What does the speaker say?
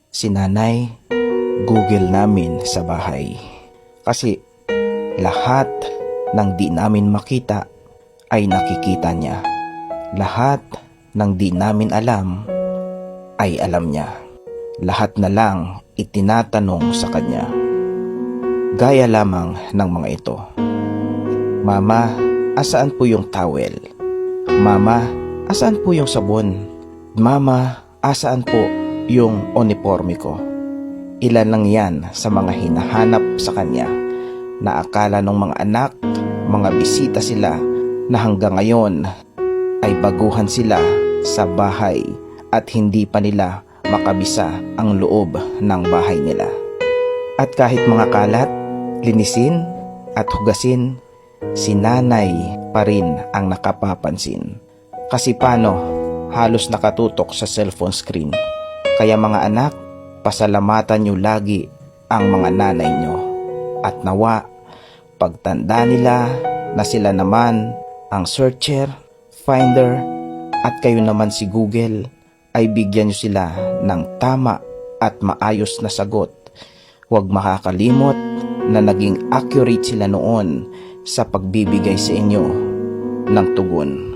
si Nanay, Google namin sa bahay. Kasi lahat ng di namin makita ay nakikita niya. Lahat ng di namin alam ay alam niya. Lahat na lang itinatanong sa kanya. Gaya lamang ng mga ito. Mama, asaan po yung towel? Mama, asaan po yung sabon? Mama, asaan po yung uniforme ko? Ilan lang yan sa mga hinahanap sa kanya na akala ng mga anak, mga bisita sila na hanggang ngayon ay baguhan sila sa bahay at hindi pa nila makabisa ang loob ng bahay nila. At kahit mga kalat, linisin at hugasin, si Nanay pa rin ang nakapapansin. Kasi paano, halos nakatutok sa cellphone screen. Kaya mga anak, pasalamatan nyo lagi ang mga nanay nyo. At nawa, pagtanda nila na sila naman ang searcher, finder, at kayo naman si Google, ay bigyan nyo sila ng tama at maayos na sagot. Huwag makakalimot na naging accurate sila noon sa pagbibigay sa inyo ng tugon.